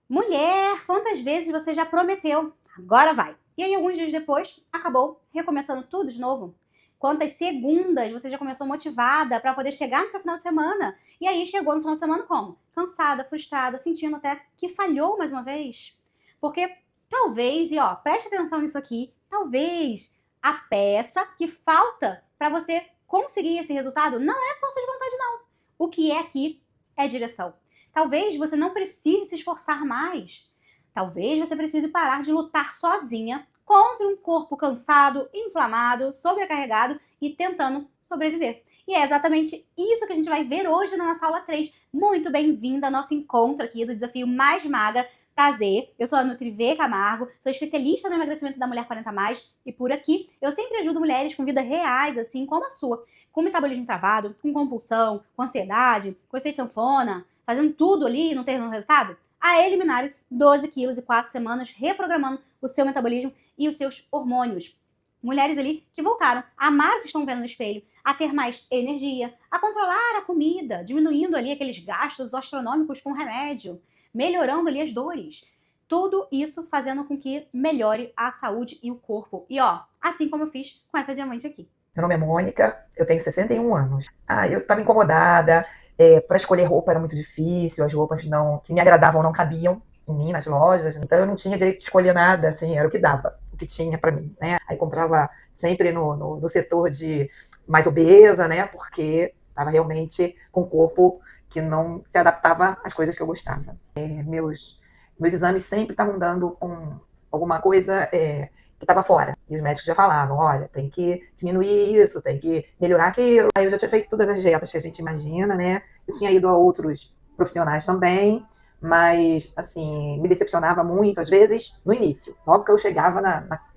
Mulher, quantas vezes você já prometeu? Agora vai. E aí, alguns dias depois, acabou recomeçando tudo de novo. Quantas segundas você já começou motivada para poder chegar no seu final de semana? E aí, chegou no final de semana como? Cansada, frustrada, sentindo até que falhou mais uma vez? Porque talvez, e ó, preste atenção nisso aqui, talvez a peça que falta para você conseguir esse resultado não é força de vontade, não. O que é aqui é direção. Talvez você não precise se esforçar mais. Talvez você precise parar de lutar sozinha contra um corpo cansado, inflamado, sobrecarregado e tentando sobreviver. E é exatamente isso que a gente vai ver hoje na nossa aula 3. Muito bem-vinda ao nosso encontro aqui do Desafio Mais Magra. Prazer, eu sou a Nutrivê Camargo, sou especialista no emagrecimento da mulher 40+, e por aqui eu sempre ajudo mulheres com vidas reais, assim como a sua, com metabolismo travado, com compulsão, com ansiedade, com efeito sanfona, fazendo tudo ali e não tendo resultado, a eliminarem 12 quilos em 4 semanas, reprogramando o seu metabolismo e os seus hormônios. Mulheres ali que voltaram a amar o que estão vendo no espelho, a ter mais energia, a controlar a comida, diminuindo ali aqueles gastos astronômicos com remédio, melhorando ali as dores. Tudo isso fazendo com que melhore a saúde e o corpo. E ó, assim como eu fiz com essa diamante aqui. Meu nome é Mônica, eu tenho 61 anos. Eu estava incomodada, para escolher roupa era muito difícil, as roupas que me agradavam não cabiam em mim, nas lojas, então eu não tinha direito de escolher nada, assim, era o que dava, o que tinha para mim, né? Aí comprava sempre no setor de mais obesa, né? Porque estava realmente com um corpo que não se adaptava às coisas que eu gostava. Meus exames sempre estavam dando com alguma coisa que estava fora. E os médicos já falavam, olha, tem que diminuir isso, tem que melhorar aquilo. Aí eu já tinha feito todas as dietas que a gente imagina, né? Eu tinha ido a outros profissionais também, mas, assim, me decepcionava muito, às vezes, no início. Logo que eu chegava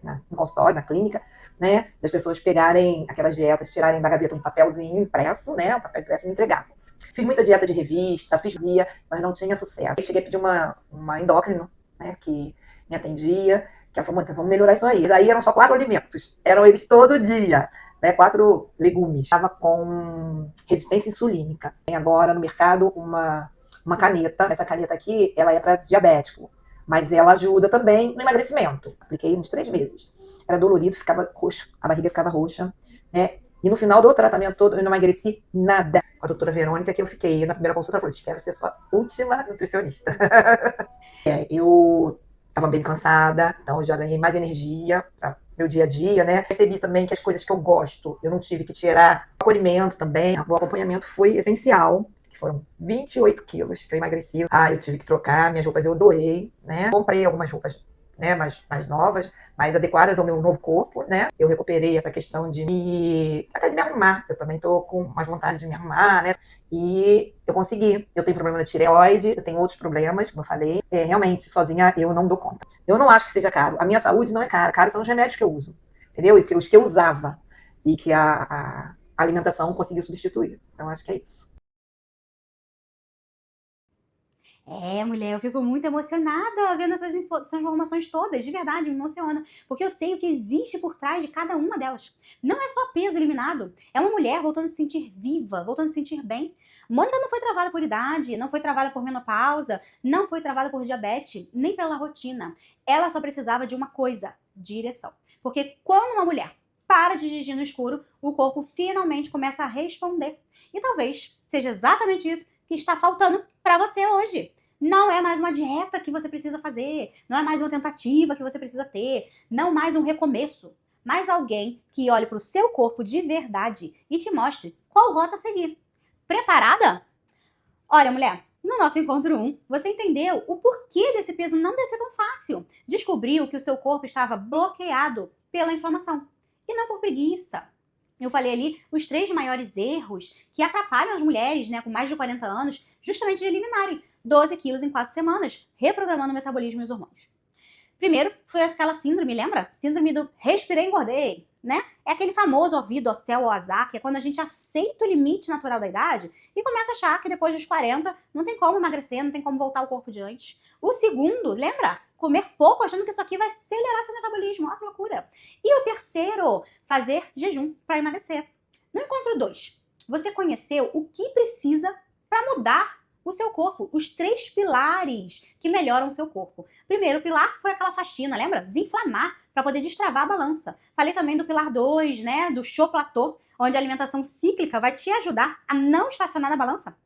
no consultório, na clínica, né? Das pessoas pegarem aquelas dietas, tirarem da gaveta um papelzinho impresso, né? Um papel impresso e me entregavam. Fiz muita dieta de revista, fiz via, mas não tinha sucesso. Aí cheguei a pedir uma endócrino, né? Que me atendia, que ela falou, Mônica, vamos melhorar isso aí. Aí eram só 4 alimentos, eram eles todo dia, né? 4 legumes. Estava com resistência insulínica. Tem agora no mercado uma caneta. Essa caneta aqui, ela é para diabético, mas ela ajuda também no emagrecimento. Apliquei uns 3 meses. Era dolorido, ficava roxo, a barriga ficava roxa, né? E no final do tratamento todo, eu não emagreci nada. Com a doutora Verônica, que eu fiquei na primeira consulta, ela falou, quero ser sua última nutricionista. Eu estava bem cansada, então eu já ganhei mais energia para meu dia a dia, né? Percebi também que as coisas que eu gosto, eu não tive que tirar. O acolhimento também, o acompanhamento foi essencial, que foram 28 quilos que eu emagreci. Eu tive que trocar, minhas roupas eu doei, né? Comprei algumas roupas, né, mais novas, mais adequadas ao meu novo corpo, né? Eu recuperei essa questão até de me arrumar. Eu também tô com mais vontade de me arrumar, né? E eu consegui. Eu tenho problema de tireoide, eu tenho outros problemas, como eu falei. Realmente, sozinha eu não dou conta. Eu não acho que seja caro. A minha saúde não é cara. Caro são os remédios que eu uso, entendeu? E os que eu usava. E que a alimentação conseguiu substituir. Então, acho que é isso. É, mulher, eu fico muito emocionada vendo essas informações todas, de verdade, me emociona, porque eu sei o que existe por trás de cada uma delas. Não é só peso eliminado, é uma mulher voltando a se sentir viva, voltando a se sentir bem. Mônica não foi travada por idade, não foi travada por menopausa, não foi travada por diabetes, nem pela rotina. Ela só precisava de uma coisa, direção. Porque quando uma mulher para de dirigir no escuro, o corpo finalmente começa a responder. E talvez seja exatamente isso que está faltando para você hoje. Não é mais uma dieta que você precisa fazer, não é mais uma tentativa que você precisa ter, não mais um recomeço, mas alguém que olhe para o seu corpo de verdade e te mostre qual rota seguir. Preparada? Olha, mulher, no nosso encontro 1, você entendeu o porquê desse peso não descer tão fácil. Descobriu que o seu corpo estava bloqueado pela inflamação e não por preguiça. Eu falei ali os 3 maiores erros que atrapalham as mulheres, né, com mais de 40 anos, justamente de eliminarem 12 quilos em 4 semanas, reprogramando o metabolismo e os hormônios. Primeiro, foi aquela síndrome, lembra? Síndrome do respirei e engordei, né? É aquele famoso ouvido ao céu ou azar, que é quando a gente aceita o limite natural da idade e começa a achar que depois dos 40 não tem como emagrecer, não tem como voltar ao corpo de antes. O segundo, lembra? Comer pouco achando que isso aqui vai acelerar seu metabolismo. Olha que loucura. E o terceiro, fazer jejum para emagrecer. No encontro 2, você conheceu o que precisa para mudar o seu corpo, os 3 pilares que melhoram o seu corpo. Primeiro pilar foi aquela faxina, lembra? Desinflamar para poder destravar a balança. Falei também do pilar 2, né, do show platô, onde a alimentação cíclica vai te ajudar a não estacionar na balança.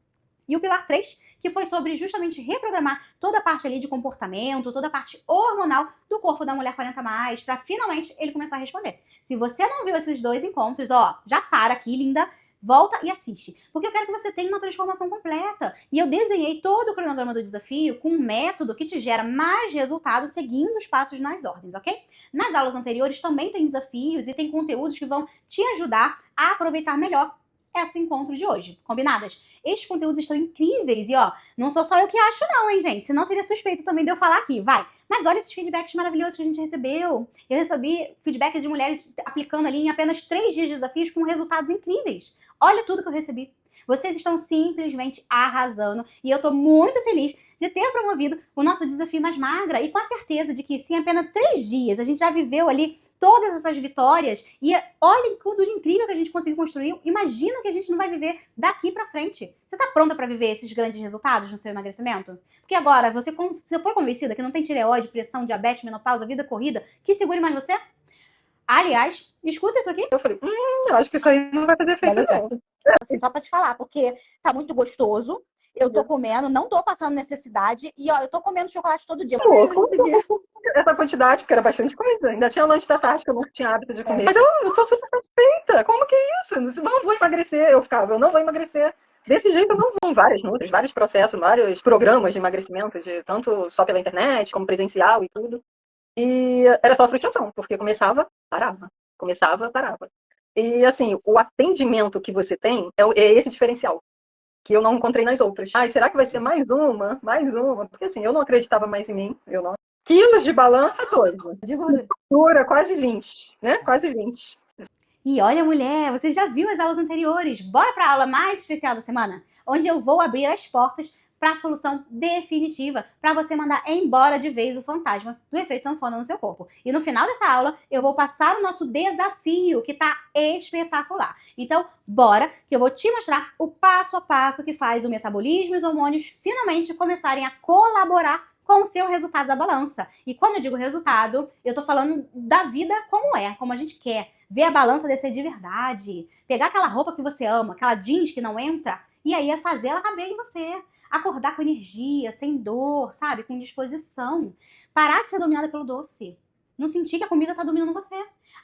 E o pilar 3, que foi sobre justamente reprogramar toda a parte ali de comportamento, toda a parte hormonal do corpo da mulher 40+, para finalmente ele começar a responder. Se você não viu esses 2 encontros, ó, já para aqui, linda, volta e assiste. Porque eu quero que você tenha uma transformação completa. E eu desenhei todo o cronograma do desafio com um método que te gera mais resultados seguindo os passos nas ordens, ok? Nas aulas anteriores também tem desafios e tem conteúdos que vão te ajudar a aproveitar melhor esse encontro de hoje. Combinadas? Estes conteúdos estão incríveis e, ó, não sou só eu que acho não, hein, gente? Senão seria suspeito também de eu falar aqui, vai. Mas olha esses feedbacks maravilhosos que a gente recebeu. Eu recebi feedback de mulheres aplicando ali em apenas 3 dias de desafios com resultados incríveis. Olha tudo que eu recebi. Vocês estão simplesmente arrasando e eu tô muito feliz de ter promovido o nosso desafio Mais Magra e com a certeza de que se em apenas 3 dias a gente já viveu ali todas essas vitórias e olhem tudo de incrível que a gente conseguiu construir. Imagina o que a gente não vai viver daqui pra frente. Você tá pronta pra viver esses grandes resultados no seu emagrecimento? Porque agora, você foi convencida que não tem tireoide, pressão, diabetes, menopausa, vida corrida, que segure mais você? Aliás, escuta isso aqui. Eu falei, eu acho que isso aí não vai fazer efeito não. Assim, só pra te falar, porque tá muito gostoso. Eu tô comendo, não tô passando necessidade. E, ó, eu tô comendo chocolate todo dia. Pouco. Essa quantidade, porque era bastante coisa. Ainda tinha lanche da tarde que eu não tinha hábito de comer. Mas eu tô super satisfeita. Como que é isso? Eu não vou emagrecer. Eu não vou emagrecer. Desse jeito eu não vou. Vários processos, vários programas de emagrecimento, tanto só pela internet, como presencial e tudo. E era só frustração, porque começava, parava. Começava, parava. E, assim, o atendimento que você tem é esse diferencial, que eu não encontrei nas outras. Ai, será que vai ser mais uma? Mais uma? Porque, assim, eu não acreditava mais em mim. Eu não. Quilos de balança, 12. De gordura, quase 20, né? Quase 20. E olha, mulher, você já viu as aulas anteriores? Bora para a aula mais especial da semana, onde eu vou abrir as portas para a solução definitiva, para você mandar embora de vez o fantasma do efeito sanfona no seu corpo. E no final dessa aula, eu vou passar o nosso desafio, que tá espetacular. Então, bora, que eu vou te mostrar o passo a passo que faz o metabolismo e os hormônios finalmente começarem a colaborar com o seu resultado da balança. E quando eu digo resultado, eu tô falando da vida como é, como a gente quer. Ver a balança descer de verdade. Pegar aquela roupa que você ama, aquela jeans que não entra, e aí é fazer ela caber em você. Acordar com energia, sem dor, sabe? Com disposição. Parar de ser dominada pelo doce. Não sentir que a comida tá dominando você.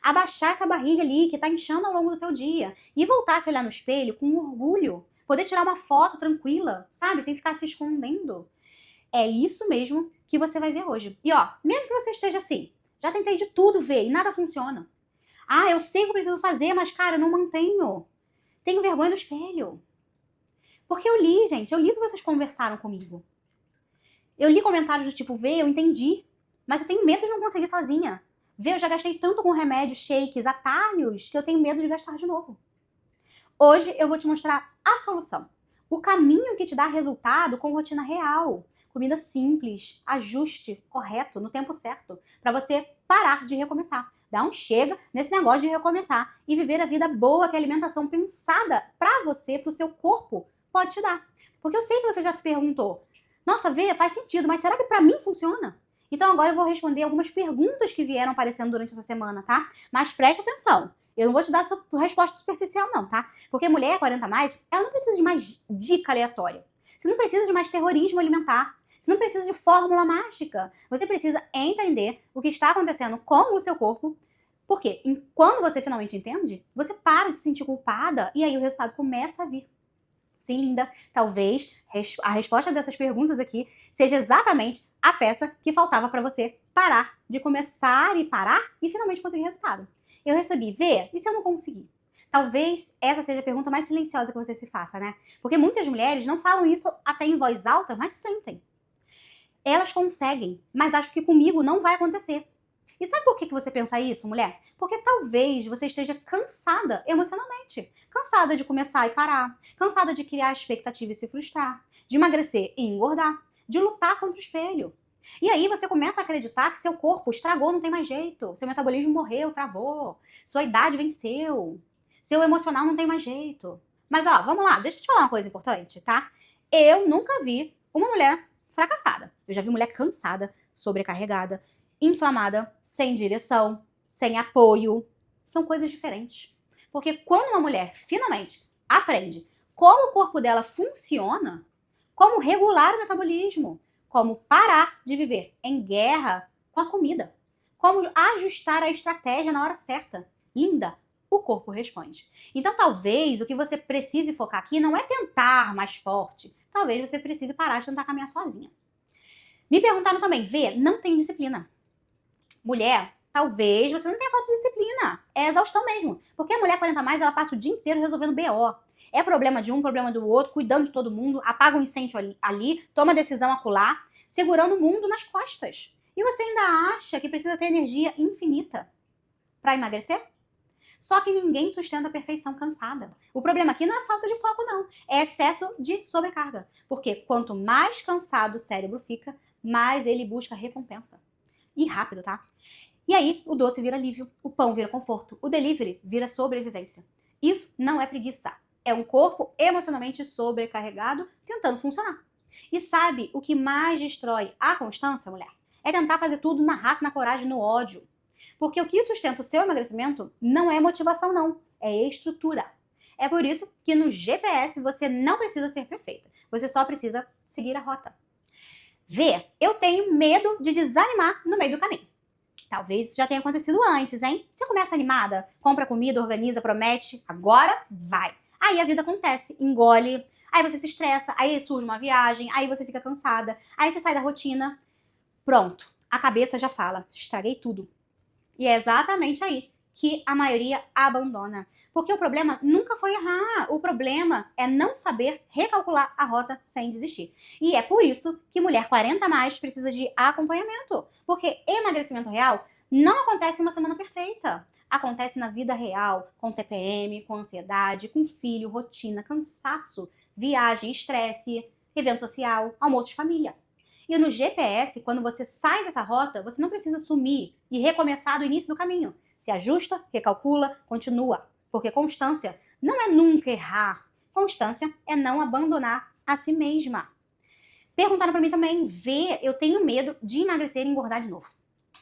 Abaixar essa barriga ali que tá inchando ao longo do seu dia. E voltar a se olhar no espelho com orgulho. Poder tirar uma foto tranquila, sabe? Sem ficar se escondendo. É isso mesmo que você vai ver hoje. E ó, mesmo que você esteja assim, já tentei de tudo ver e nada funciona. Ah, eu sei o que eu preciso fazer, mas cara, eu não mantenho. Tenho vergonha no espelho. Porque eu li, gente, eu li o que vocês conversaram comigo. Eu li comentários do tipo, Vê, eu entendi, mas eu tenho medo de não conseguir sozinha. Vê, eu já gastei tanto com remédios, shakes, atalhos, que eu tenho medo de gastar de novo. Hoje eu vou te mostrar a solução. O caminho que te dá resultado com rotina real. Comida simples, ajuste correto, no tempo certo, para você parar de recomeçar. Dar um chega nesse negócio de recomeçar e viver a vida boa que a alimentação pensada para você, para o seu corpo, pode te dar. Porque eu sei que você já se perguntou, nossa, Vê, faz sentido, mas será que pra mim funciona? Então agora eu vou responder algumas perguntas que vieram aparecendo durante essa semana, tá? Mas preste atenção, eu não vou te dar resposta superficial não, tá? Porque mulher 40+, ela não precisa de mais dica aleatória. Você não precisa de mais terrorismo alimentar. Você não precisa de fórmula mágica. Você precisa entender o que está acontecendo com o seu corpo. Porque quando você finalmente entende, você para de se sentir culpada e aí o resultado começa a vir. Sim, linda, talvez a resposta dessas perguntas aqui seja exatamente a peça que faltava para você parar de começar e parar e finalmente conseguir resultado. Eu recebi, Vê, e se eu não conseguir? Talvez essa seja a pergunta mais silenciosa que você se faça, né? Porque muitas mulheres não falam isso até em voz alta, mas sentem. Elas conseguem, mas acham que comigo não vai acontecer. E sabe por que você pensa isso, mulher? Porque talvez você esteja cansada emocionalmente. Cansada de começar e parar. Cansada de criar expectativa e se frustrar. De emagrecer e engordar. De lutar contra o espelho. E aí você começa a acreditar que seu corpo estragou, não tem mais jeito. Seu metabolismo morreu, travou. Sua idade venceu. Seu emocional não tem mais jeito. Mas ó, vamos lá, deixa eu te falar uma coisa importante, tá? Eu nunca vi uma mulher fracassada. Eu já vi mulher cansada, sobrecarregada, inflamada, sem direção, sem apoio. São coisas diferentes. Porque quando uma mulher finalmente aprende como o corpo dela funciona, como regular o metabolismo, como parar de viver em guerra com a comida, como ajustar a estratégia na hora certa. Linda, o corpo responde. Então, talvez o que você precise focar aqui não é tentar mais forte. Talvez você precise parar de tentar caminhar sozinha. Me perguntaram também, Vê, não tem disciplina. Mulher, talvez você não tenha falta de disciplina. É exaustão mesmo. Porque a mulher 40 mais, ela passa o dia inteiro resolvendo BO. É problema de um, problema do outro, cuidando de todo mundo, apaga um incêndio ali, toma decisão acolá, segurando o mundo nas costas. E você ainda acha que precisa ter energia infinita para emagrecer? Só que ninguém sustenta a perfeição cansada. O problema aqui não é falta de foco, não. É excesso de sobrecarga. Porque quanto mais cansado o cérebro fica, mais ele busca recompensa. E rápido, tá? E aí, o doce vira alívio, o pão vira conforto, o delivery vira sobrevivência. Isso não é preguiça. É um corpo emocionalmente sobrecarregado tentando funcionar. E sabe o que mais destrói a constância, mulher? É tentar fazer tudo na raça, na coragem, no ódio. Porque o que sustenta o seu emagrecimento não é motivação, não. É estrutura. É por isso que no GPS você não precisa ser perfeita. Você só precisa seguir a rota. Vê, eu tenho medo de desanimar no meio do caminho. Talvez isso já tenha acontecido antes, hein? Você começa animada, compra comida, organiza, promete, agora vai. Aí a vida acontece, engole, aí você se estressa, aí surge uma viagem, aí você fica cansada, aí você sai da rotina. Pronto, a cabeça já fala, estraguei tudo. E é exatamente aí que a maioria abandona. Porque o problema nunca foi errar. O problema é não saber recalcular a rota sem desistir. E é por isso que mulher 40 a mais precisa de acompanhamento. Porque emagrecimento real não acontece em uma semana perfeita. Acontece na vida real, com TPM, com ansiedade, com filho, rotina, cansaço, viagem, estresse, evento social, almoço de família. E no GPS, quando você sai dessa rota, você não precisa sumir e recomeçar do início do caminho. Se ajusta, recalcula, continua. Porque constância não é nunca errar. Constância é não abandonar a si mesma. Perguntaram pra mim também, Vê, eu tenho medo de emagrecer e engordar de novo.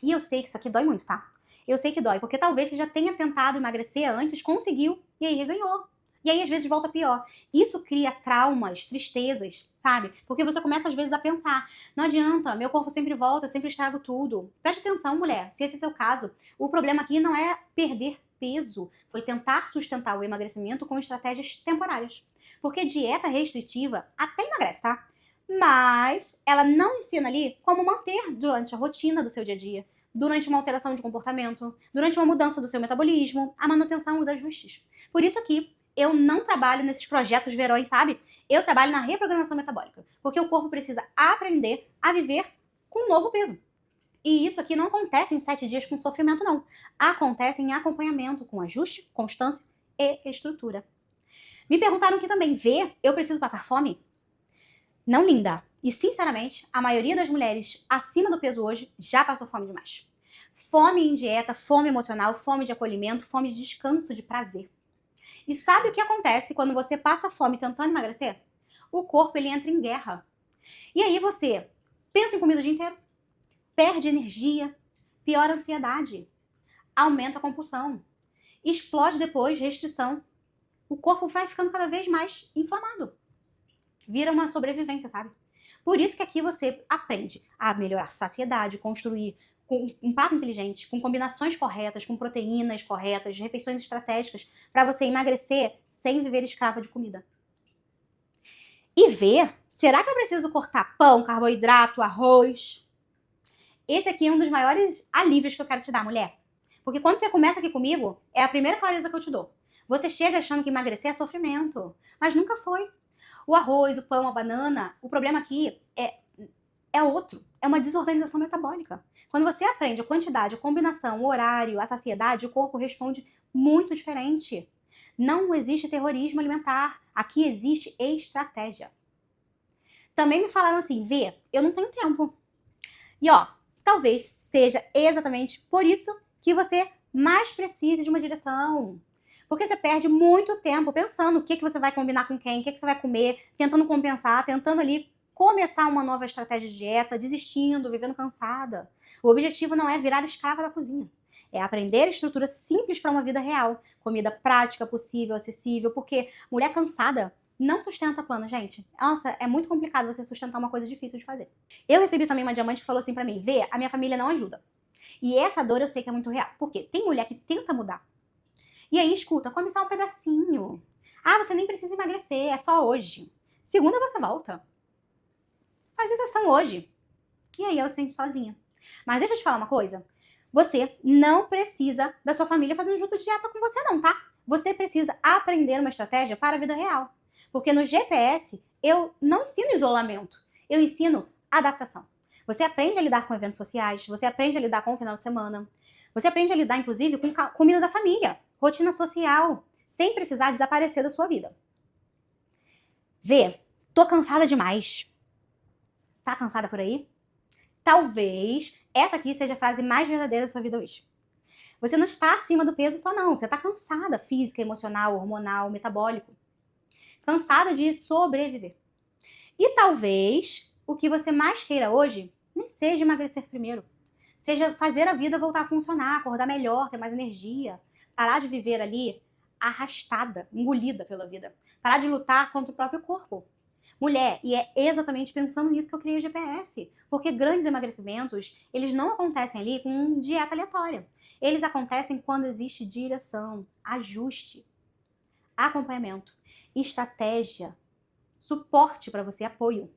E eu sei que isso aqui dói muito, tá? Eu sei que dói, porque talvez você já tenha tentado emagrecer antes, conseguiu, e aí ganhou. E aí, às vezes, volta pior. Isso cria traumas, tristezas, sabe? Porque você começa, às vezes, a pensar, não adianta, meu corpo sempre volta, eu sempre estrago tudo. Preste atenção, mulher, se esse é o seu caso. O problema aqui não é perder peso, foi tentar sustentar o emagrecimento com estratégias temporárias. Porque dieta restritiva até emagrece, tá? Mas ela não ensina ali como manter durante a rotina do seu dia a dia, durante uma alteração de comportamento, durante uma mudança do seu metabolismo, a manutenção, os ajustes. Por isso aqui, eu não trabalho nesses projetos verões, sabe? Eu trabalho na reprogramação metabólica, porque o corpo precisa aprender a viver com um novo peso. E isso aqui não acontece em 7 dias com sofrimento, não. Acontece em acompanhamento, com ajuste, constância e estrutura. Me perguntaram aqui também, Vê, eu preciso passar fome? Não, linda. E, sinceramente, a maioria das mulheres acima do peso hoje já passou fome demais. Fome em dieta, fome emocional, fome de acolhimento, fome de descanso, de prazer. E sabe o que acontece quando você passa fome tentando emagrecer? O corpo, ele entra em guerra. E aí você pensa em comida o dia inteiro, perde energia, piora a ansiedade, aumenta a compulsão, explode depois restrição. O corpo vai ficando cada vez mais inflamado. Vira uma sobrevivência, sabe? Por isso que aqui você aprende a melhorar a saciedade, construir com um prato inteligente, com combinações corretas, com proteínas corretas, refeições estratégicas, para você emagrecer sem viver escrava de comida. E ver, será que eu preciso cortar pão, carboidrato, arroz? Esse aqui é um dos maiores alívios que eu quero te dar, mulher. Porque quando você começa aqui comigo, é a primeira clareza que eu te dou. Você chega achando que emagrecer é sofrimento, mas nunca foi. O arroz, o pão, a banana, o problema aqui é outro. É uma desorganização metabólica. Quando você aprende a quantidade, a combinação, o horário, a saciedade, o corpo responde muito diferente. Não existe terrorismo alimentar. Aqui existe estratégia. Também me falaram assim, Vê, eu não tenho tempo. E ó, talvez seja exatamente por isso que você mais precise de uma direção. Porque você perde muito tempo pensando o que você vai combinar com quem, o que você vai comer, tentando compensar, tentando ali começar uma nova estratégia de dieta, desistindo, vivendo cansada. O objetivo não é virar escrava da cozinha. É aprender estrutura simples para uma vida real. Comida prática, possível, acessível, porque mulher cansada não sustenta plano, gente. Nossa, é muito complicado você sustentar uma coisa difícil de fazer. Eu recebi também uma diamante que falou assim pra mim, Vê, a minha família não ajuda. E essa dor eu sei que é muito real. Por quê? Tem mulher que tenta mudar. E aí, escuta, come só um pedacinho. Ah, você nem precisa emagrecer, é só hoje. Segunda você volta. Faz exceção hoje. E aí ela se sente sozinha. Mas deixa eu te falar uma coisa. Você não precisa da sua família fazendo junto de dieta com você não, tá? Você precisa aprender uma estratégia para a vida real. Porque no GPS, eu não ensino isolamento. Eu ensino adaptação. Você aprende a lidar com eventos sociais. Você aprende a lidar com o final de semana. Você aprende a lidar, inclusive, com comida da família. Rotina social. Sem precisar desaparecer da sua vida. Vê, tô cansada demais. Tá cansada por aí? Talvez essa aqui seja a frase mais verdadeira da sua vida hoje. Você não está acima do peso só não. Você está cansada física, emocional, hormonal, metabólico. Cansada de sobreviver. E talvez o que você mais queira hoje nem seja emagrecer primeiro. Seja fazer a vida voltar a funcionar, acordar melhor, ter mais energia. Parar de viver ali arrastada, engolida pela vida. Parar de lutar contra o próprio corpo. Mulher, e é exatamente pensando nisso que eu criei o GPS. Porque grandes emagrecimentos, eles não acontecem ali com dieta aleatória. Eles acontecem quando existe direção, ajuste, acompanhamento, estratégia, suporte para você, apoio.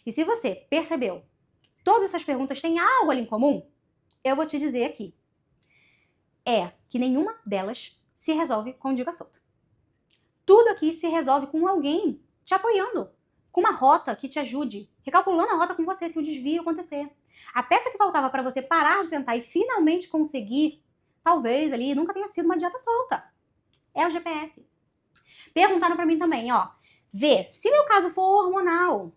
E se você percebeu que todas essas perguntas têm algo ali em comum, eu vou te dizer aqui. É que nenhuma delas se resolve com dica solta. Tudo aqui se resolve com alguém te apoiando. Com uma rota que te ajude, recalculando a rota com você se o desvio acontecer. A peça que faltava para você parar de tentar e finalmente conseguir, talvez ali nunca tenha sido uma dieta solta. É o GPS. Perguntaram para mim também, ó, Vê, se meu caso for hormonal,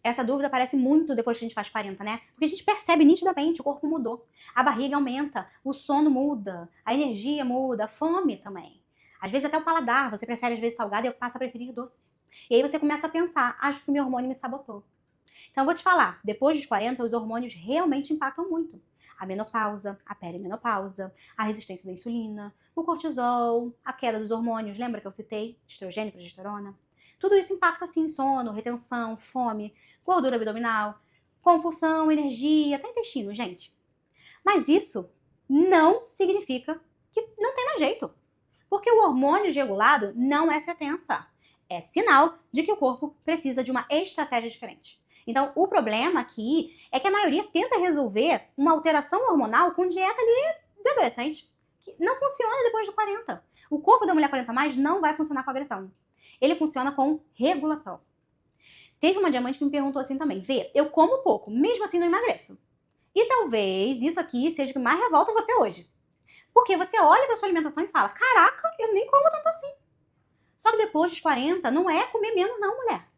essa dúvida aparece muito depois que a gente faz 40, né? Porque a gente percebe nitidamente, o corpo mudou. A barriga aumenta, o sono muda, a energia muda, a fome também. Às vezes até o paladar, você prefere às vezes salgado e eu passo a preferir doce. E aí você começa a pensar, acho que o meu hormônio me sabotou. Então eu vou te falar, depois dos 40, os hormônios realmente impactam muito. A menopausa, a perimenopausa, a resistência da insulina, o cortisol, a queda dos hormônios, lembra que eu citei? Estrogênio e progesterona. Tudo isso impacta sim sono, retenção, fome, gordura abdominal, compulsão, energia, até intestino, gente. Mas isso não significa que não tem mais jeito. Porque o hormônio desregulado não é sentença. É sinal de que o corpo precisa de uma estratégia diferente. Então, o problema aqui é que a maioria tenta resolver uma alteração hormonal com dieta ali de adolescente. Que não funciona depois de 40. O corpo da mulher 40+, não vai funcionar com agressão. Ele funciona com regulação. Teve uma diamante que me perguntou assim também, Vê, eu como pouco, mesmo assim não emagreço. E talvez isso aqui seja o que mais revolta você hoje. Porque você olha para sua alimentação e fala, caraca, eu nem como tanto assim. Só que depois dos 40, não é comer menos não, mulher.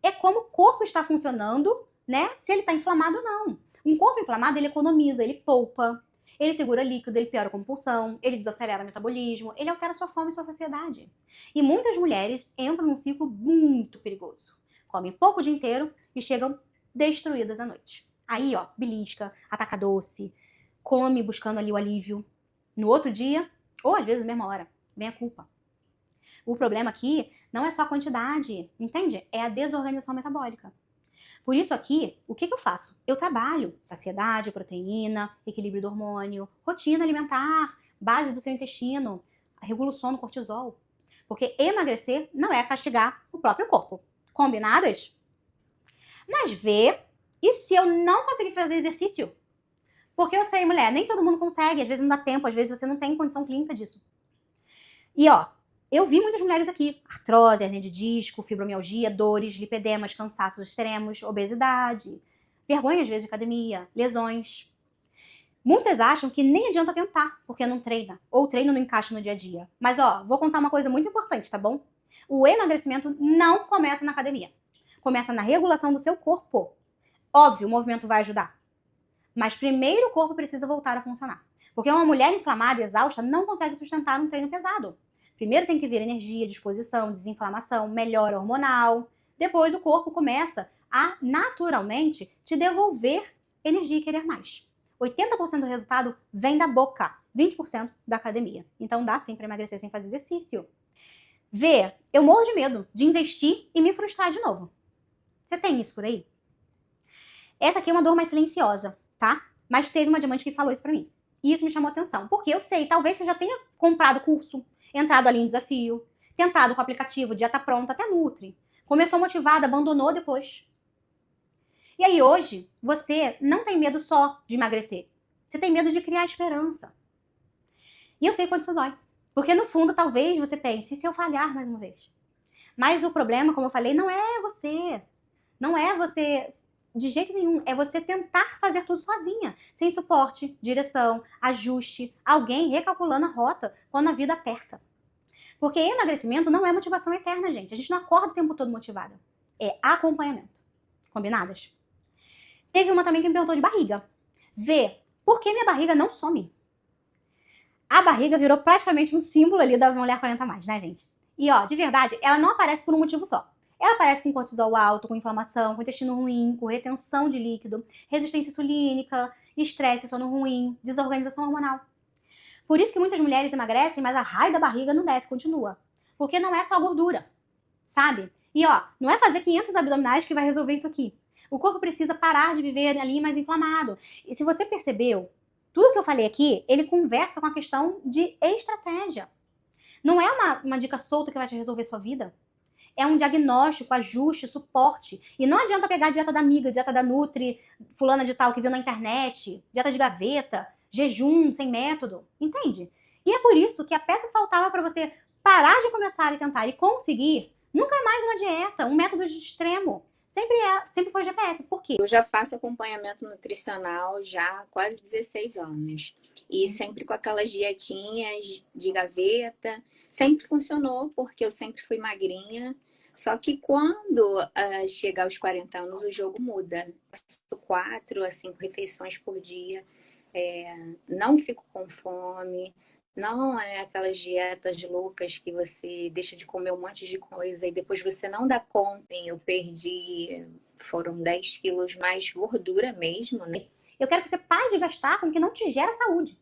É como o corpo está funcionando, né? Se ele está inflamado ou não. Um corpo inflamado, ele economiza, ele poupa, ele segura líquido, ele piora a compulsão, ele desacelera o metabolismo, ele altera sua fome e sua saciedade. E muitas mulheres entram num ciclo muito perigoso. Comem pouco o dia inteiro e chegam destruídas à noite. Aí, ó, belisca, ataca doce, come buscando ali o alívio. No outro dia, ou às vezes na mesma hora, vem a culpa. O problema aqui não é só a quantidade, entende? É a desorganização metabólica. Por isso aqui, o que eu faço? Eu trabalho saciedade, proteína, equilíbrio do hormônio, rotina alimentar, base do seu intestino, regula o sono, cortisol. Porque emagrecer não é castigar o próprio corpo. Combinadas? Mas Vê, e se eu não conseguir fazer exercício? Porque eu sei, mulher, nem todo mundo consegue, às vezes não dá tempo, às vezes você não tem condição clínica disso. E ó, eu vi muitas mulheres aqui, artrose, hernia de disco, fibromialgia, dores, lipedemas, cansaços extremos, obesidade, vergonha às vezes de academia, lesões. Muitas acham que nem adianta tentar, porque não treina, ou treino não encaixa no dia a dia. Mas ó, vou contar uma coisa muito importante, tá bom? O emagrecimento não começa na academia. Começa na regulação do seu corpo. Óbvio, o movimento vai ajudar. Mas primeiro o corpo precisa voltar a funcionar. Porque uma mulher inflamada e exausta não consegue sustentar um treino pesado. Primeiro tem que vir energia, disposição, desinflamação, melhora hormonal. Depois o corpo começa a naturalmente te devolver energia e querer mais. 80% do resultado vem da boca, 20% da academia. Então dá sim para emagrecer sem fazer exercício. V, eu morro de medo de investir e me frustrar de novo. Você tem isso por aí? Essa aqui é uma dor mais silenciosa, tá? Mas teve uma diamante que falou isso pra mim. E isso me chamou atenção. Porque eu sei, talvez você já tenha comprado curso, entrado ali em desafio, tentado com o aplicativo, dieta pronta, até Nutri. Começou motivada, abandonou depois. E aí hoje, você não tem medo só de emagrecer. Você tem medo de criar esperança. E eu sei quanto isso dói. Porque no fundo, talvez você pense, e se eu falhar mais uma vez? Mas o problema, como eu falei, não é você. Não é você de jeito nenhum. É você tentar fazer tudo sozinha. Sem suporte, direção, ajuste, alguém recalculando a rota quando a vida aperta. Porque emagrecimento não é motivação eterna, gente. A gente não acorda o tempo todo motivada. É acompanhamento. Combinadas? Teve uma também que me perguntou de barriga. Vê, por que minha barriga não some? A barriga virou praticamente um símbolo ali da mulher 40+, né, gente? E ó, de verdade, ela não aparece por um motivo só. Ela aparece com cortisol alto, com inflamação, com intestino ruim, com retenção de líquido, resistência insulínica, estresse, sono ruim, desorganização hormonal. Por isso que muitas mulheres emagrecem, mas a raio da barriga não desce, continua. Porque não é só a gordura, sabe? E ó, não é fazer 500 abdominais que vai resolver isso aqui. O corpo precisa parar de viver ali mais inflamado. E se você percebeu, tudo que eu falei aqui, ele conversa com a questão de estratégia. Não é uma dica solta que vai te resolver sua vida. É um diagnóstico, ajuste, suporte. E não adianta pegar a dieta da amiga, dieta da Nutri, fulana de tal que viu na internet, dieta de gaveta, jejum sem método. Entende? E é por isso que a peça que faltava para você parar de começar e tentar e conseguir nunca é mais uma dieta, um método de extremo. Sempre foi GPS. Por quê? Eu já faço acompanhamento nutricional já há quase 16 anos. E sempre com aquelas dietinhas de gaveta. Sempre funcionou, porque eu sempre fui magrinha. Só que quando chega aos 40 anos, o jogo muda. Faço 4 a 5 refeições por dia. Não fico com fome. Não é aquelas dietas loucas que você deixa de comer um monte de coisa e depois você não dá conta. Eu perdi, foram 10 quilos mais gordura mesmo, né? Eu quero que você pare de gastar com o que não te gera saúde.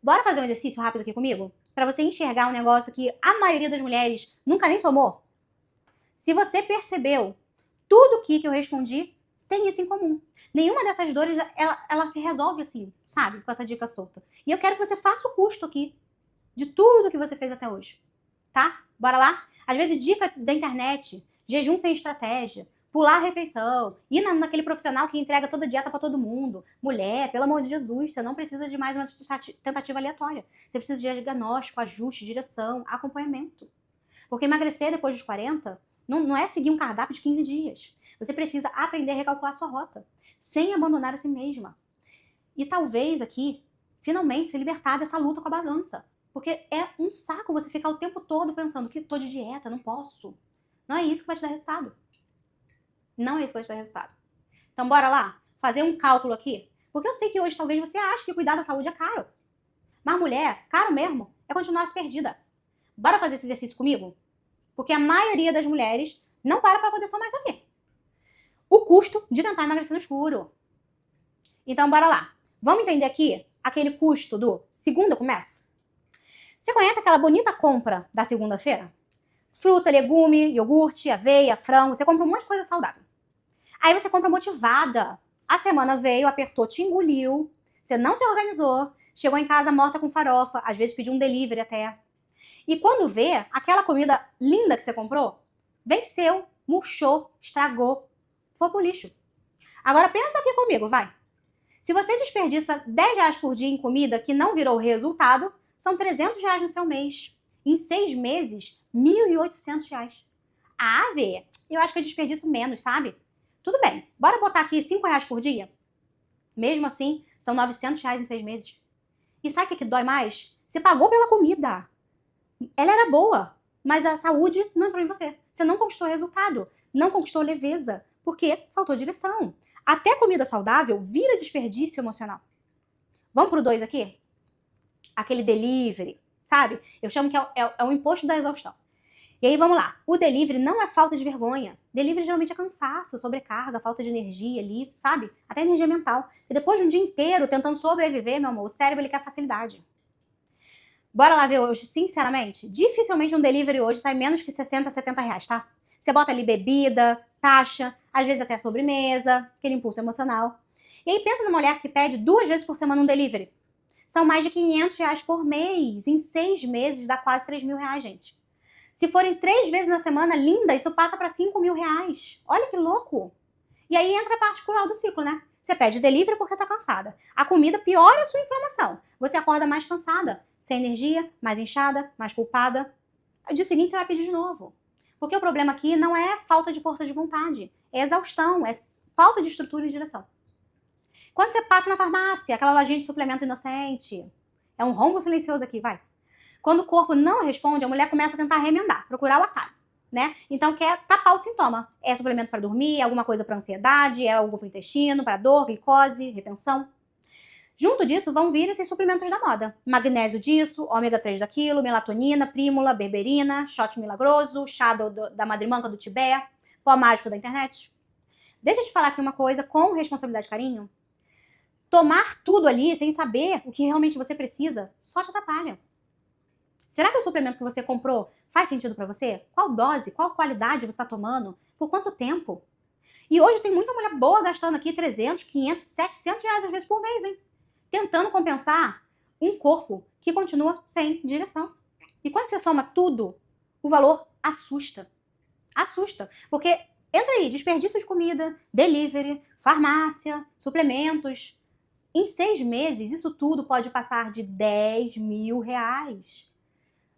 Bora fazer um exercício rápido aqui comigo? Para você enxergar um negócio que a maioria das mulheres nunca nem somou. Se você percebeu, tudo aqui que eu respondi tem isso em comum. Nenhuma dessas dores, ela se resolve assim, sabe? Com essa dica solta. E eu quero que você faça o custo aqui de tudo que você fez até hoje. Tá? Bora lá? Às vezes, dica da internet, jejum sem estratégia, pular a refeição, ir naquele profissional que entrega toda a dieta pra todo mundo. Mulher, pelo amor de Jesus, você não precisa de mais uma tentativa aleatória. Você precisa de diagnóstico, ajuste, direção, acompanhamento. Porque emagrecer depois dos 40... Não é seguir um cardápio de 15 dias. Você precisa aprender a recalcular sua rota, sem abandonar a si mesma. E talvez aqui, finalmente, se libertar dessa luta com a balança. Porque é um saco você ficar o tempo todo pensando que tô de dieta, não posso. Não é isso que vai te dar resultado. Não é isso que vai te dar resultado. Então bora lá, fazer um cálculo aqui. Porque eu sei que hoje talvez você ache que cuidar da saúde é caro. Mas mulher, caro mesmo, é continuar perdida. Bora fazer esse exercício comigo? Porque a maioria das mulheres não para poder somar isso aqui. O custo de tentar emagrecer no escuro. Então, bora lá. Vamos entender aqui aquele custo do segunda começa? Você conhece aquela bonita compra da segunda-feira? Fruta, legume, iogurte, aveia, frango. Você compra um monte de coisa saudável. Aí você compra motivada. A semana veio, apertou, te engoliu. Você não se organizou. Chegou em casa morta com farofa. Às vezes pediu um delivery até. E quando vê, aquela comida linda que você comprou, venceu, murchou, estragou, foi pro lixo. Agora pensa aqui comigo, vai. Se você desperdiça R$10 por dia em comida que não virou resultado, são R$300 no seu mês. Em 6 meses, R$1.800. Ah, Vê, eu acho que eu desperdiço menos, sabe? Tudo bem, bora botar aqui R$5 por dia? Mesmo assim, são R$900 em 6 meses. E sabe o que dói mais? Você pagou pela comida. Ela era boa, mas a saúde não entrou em você. Você não conquistou resultado, não conquistou leveza, porque faltou direção. Até comida saudável vira desperdício emocional. Vamos pro 2 aqui? Aquele delivery, sabe? Eu chamo que é o imposto da exaustão. E aí, vamos lá. O delivery não é falta de vergonha. Delivery geralmente é cansaço, sobrecarga, falta de energia ali, sabe? Até energia mental. E depois de um dia inteiro tentando sobreviver, meu amor, o cérebro ele quer facilidade. Bora lá ver hoje, sinceramente. Dificilmente um delivery hoje sai menos que 60, 70 reais, tá? Você bota ali bebida, taxa, às vezes até sobremesa, aquele impulso emocional. E aí pensa numa mulher que pede 2 vezes por semana um delivery. São mais de 500 reais por mês. Em 6 meses dá quase 3 mil reais, gente. Se forem 3 vezes na semana, linda, isso passa para 5 mil reais. Olha que louco. E aí entra a parte cruel do ciclo, né? Você pede delivery porque tá cansada. A comida piora a sua inflamação. Você acorda mais cansada, sem energia, mais inchada, mais culpada. No dia seguinte você vai pedir de novo. Porque o problema aqui não é falta de força de vontade. É exaustão, é falta de estrutura e direção. Quando você passa na farmácia, aquela lojinha de suplemento inocente, é um rombo silencioso aqui, vai. Quando o corpo não responde, a mulher começa a tentar remendar, procurar o atalho, né? Então quer tapar o sintoma. É suplemento para dormir, é alguma coisa para ansiedade, é algo para o intestino, para dor, glicose, retenção. Junto disso vão vir esses suplementos da moda. Magnésio disso, ômega 3 daquilo, melatonina, prímula, berberina, shot milagroso, chá da madrimanca do Tibete, pó mágico da internet. Deixa eu te falar aqui uma coisa com responsabilidade e carinho. Tomar tudo ali sem saber o que realmente você precisa só te atrapalha. Será que o suplemento que você comprou faz sentido pra você? Qual dose, qual qualidade você está tomando? Por quanto tempo? E hoje tem muita mulher boa gastando aqui 300, 500, 700 reais às vezes por mês, hein? Tentando compensar um corpo que continua sem direção. E quando você soma tudo, o valor assusta. Assusta. Porque entra aí, desperdício de comida, delivery, farmácia, suplementos. Em 6 meses, isso tudo pode passar de 10 mil reais.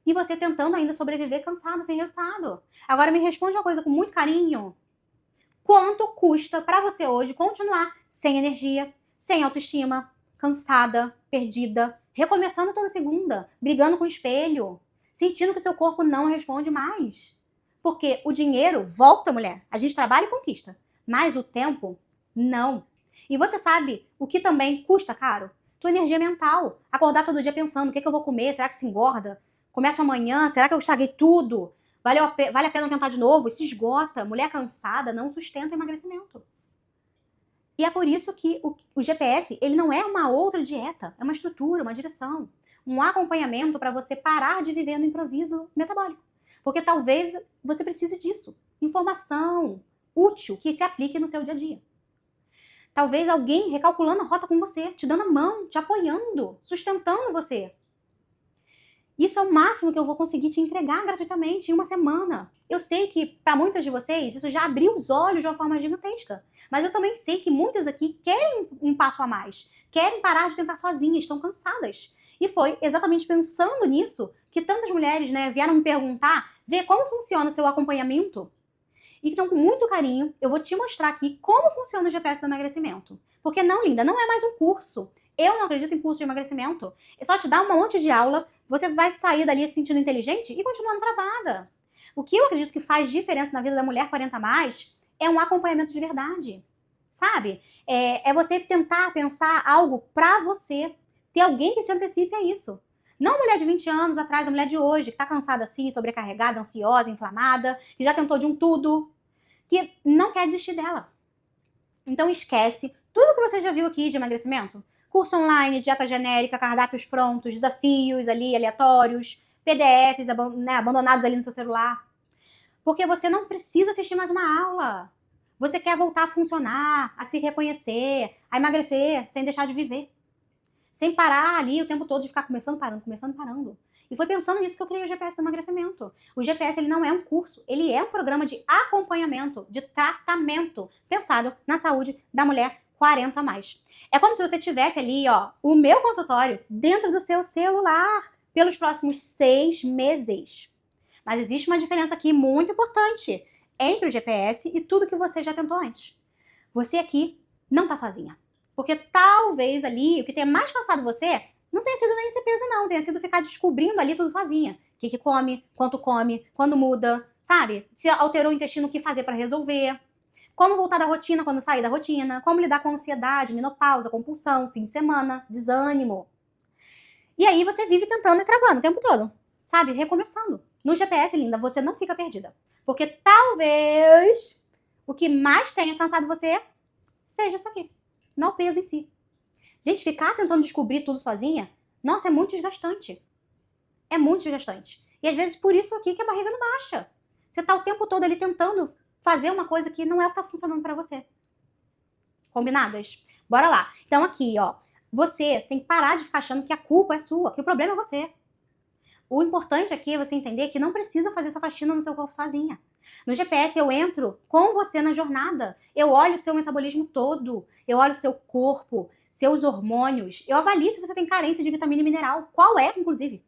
E você tentando ainda sobreviver cansado, sem resultado. Agora me responde uma coisa com muito carinho. Quanto custa pra você hoje continuar sem energia, sem autoestima, cansada, perdida, recomeçando toda segunda, brigando com o espelho, sentindo que seu corpo não responde mais? Porque o dinheiro volta, mulher. A gente trabalha e conquista. Mas o tempo, não. E você sabe o que também custa caro? Tua energia mental. Acordar todo dia pensando, o que eu vou comer? Será que se engorda? Começo amanhã? Será que eu estraguei tudo? Vale a pena tentar de novo? E se esgota. Mulher cansada não sustenta emagrecimento. E é por isso que o GPS, ele não é uma outra dieta. É uma estrutura, uma direção. Um acompanhamento para você parar de viver no improviso metabólico. Porque talvez você precise disso. Informação útil que se aplique no seu dia a dia. Talvez alguém recalculando a rota com você, te dando a mão, te apoiando, sustentando você. Isso é o máximo que eu vou conseguir te entregar gratuitamente em uma semana. Eu sei que, para muitas de vocês, isso já abriu os olhos de uma forma gigantesca. Mas eu também sei que muitas aqui querem um passo a mais. Querem parar de tentar sozinhas, estão cansadas. E foi exatamente pensando nisso que tantas mulheres, né, vieram me perguntar, ver como funciona o seu acompanhamento. E então, com muito carinho, eu vou te mostrar aqui como funciona o GPS do emagrecimento. Porque não, linda, não é mais um curso. Eu não acredito em curso de emagrecimento. É só te dar um monte de aula, você vai sair dali se sentindo inteligente e continuando travada. O que eu acredito que faz diferença na vida da mulher 40+, é um acompanhamento de verdade. Sabe? É você tentar pensar algo pra você. Ter alguém que se antecipe a isso. Não a mulher de 20 anos atrás, a mulher de hoje, que tá cansada assim, sobrecarregada, ansiosa, inflamada, que já tentou de um tudo, que não quer desistir dela. Então esquece tudo que você já viu aqui de emagrecimento. Curso online, dieta genérica, cardápios prontos, desafios ali aleatórios, PDFs abandonados ali no seu celular. Porque você não precisa assistir mais uma aula. Você quer voltar a funcionar, a se reconhecer, a emagrecer sem deixar de viver. Sem parar ali o tempo todo de ficar começando, parando. E foi pensando nisso que eu criei o GPS do emagrecimento. O GPS, ele não é um curso, ele é um programa de acompanhamento, de tratamento, pensado na saúde da mulher 40+. É como se você tivesse ali, ó, o meu consultório dentro do seu celular pelos próximos 6 meses. Mas existe uma diferença aqui muito importante entre o GPS e tudo que você já tentou antes. Você aqui não tá sozinha. Porque talvez ali, o que tenha mais cansado você, não tenha sido nem esse peso não, tenha sido ficar descobrindo ali tudo sozinha. O que come, quando muda, sabe? Se alterou o intestino, o que fazer para resolver. como voltar da rotina quando sair da rotina, como lidar com ansiedade, menopausa, compulsão, fim de semana, desânimo. E aí você vive tentando e travando o tempo todo, sabe? Recomeçando. No GPS, linda, você não fica perdida. Porque talvez o que mais tenha cansado você seja isso aqui. Não o peso em si. Gente, ficar tentando descobrir tudo sozinha, nossa, é muito desgastante. É muito desgastante. E às vezes por isso aqui que a barriga não baixa. Você tá o tempo todo ali tentando fazer uma coisa que não é o que tá funcionando pra você. Combinadas? Bora lá. Então aqui, ó. Você tem que parar de ficar achando que a culpa é sua, que o problema é você. O importante aqui é você entender que não precisa fazer essa faxina no seu corpo sozinha. No GPS eu entro com você na jornada. Eu olho o seu metabolismo todo. Eu olho o seu corpo, seus hormônios. Eu avalio se você tem carência de vitamina e mineral. Qual é, inclusive?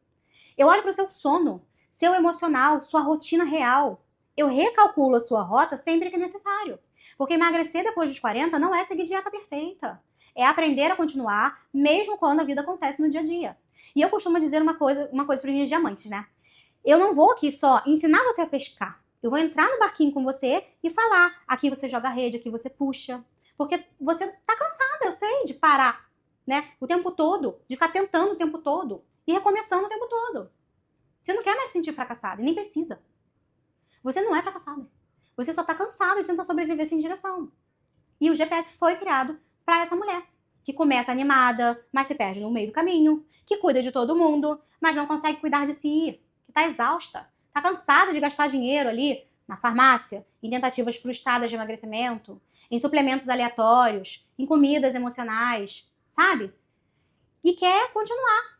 Eu olho para o seu sono, seu emocional, sua rotina real. Eu recalculo a sua rota sempre que necessário. Porque emagrecer depois dos 40 não é seguir dieta perfeita. É aprender a continuar, mesmo quando a vida acontece no dia a dia. E eu costumo dizer uma coisa para os meus diamantes, né? Eu não vou aqui só ensinar você a pescar. Eu vou entrar no barquinho com você e falar. Aqui você joga a rede, aqui você puxa. Porque você tá cansada, eu sei, de parar, né? O tempo todo, de ficar tentando o tempo todo e recomeçando o tempo todo. Você não quer mais se sentir fracassada, e nem precisa. Você não é fracassada. Você só tá cansada de tentar sobreviver sem direção. E o GPS foi criado para essa mulher, que começa animada, mas se perde no meio do caminho, que cuida de todo mundo, mas não consegue cuidar de si, que tá exausta, tá cansada de gastar dinheiro ali na farmácia, em tentativas frustradas de emagrecimento, em suplementos aleatórios, em comidas emocionais, sabe? E quer continuar.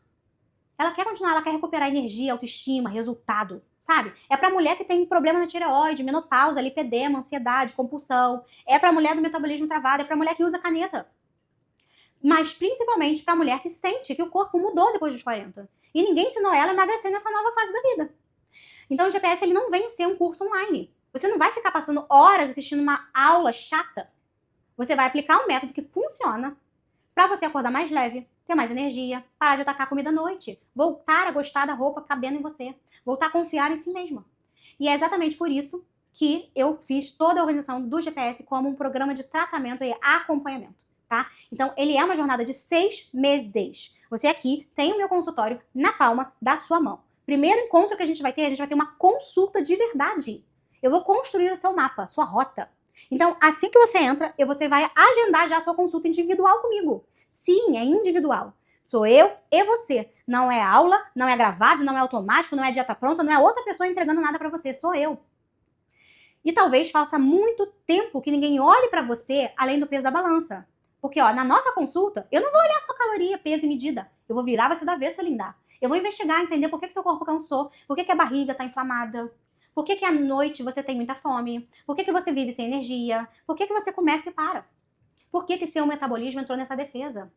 Ela quer continuar, ela quer recuperar energia, autoestima, resultado, sabe? É pra mulher que tem problema na tireoide, menopausa, lipedema, ansiedade, compulsão. É pra mulher do metabolismo travado, é pra mulher que usa caneta. Mas principalmente pra mulher que sente que o corpo mudou depois dos 40. E ninguém ensinou ela a emagrecer nessa nova fase da vida. Então o GPS ele não vem ser um curso online. Você não vai ficar passando horas assistindo uma aula chata. Você vai aplicar um método que funciona pra você acordar mais leve, ter mais energia, parar de atacar comida à noite, voltar a gostar da roupa cabendo em você, voltar a confiar em si mesma. E é exatamente por isso que eu fiz toda a organização do GPS como um programa de tratamento e acompanhamento, tá? Então, ele é uma jornada de 6 meses. Você aqui tem o meu consultório na palma da sua mão. Primeiro encontro que a gente vai ter uma consulta de verdade. Eu vou construir o seu mapa, sua rota. Então, assim que você entra, você vai agendar já a sua consulta individual comigo. Sim, é individual. Sou eu e você. Não é aula, não é gravado, não é automático, não é dieta pronta, não é outra pessoa entregando nada pra você. Sou eu. E talvez faça muito tempo que ninguém olhe pra você além do peso da balança. Porque, ó, na nossa consulta, eu não vou olhar sua caloria, peso e medida. Eu vou virar você do avesso, linda. Eu vou investigar, entender por que seu corpo cansou, por que a barriga tá inflamada, por que à noite você tem muita fome, por que você vive sem energia, por que você começa e para. Por que seu metabolismo entrou nessa defesa?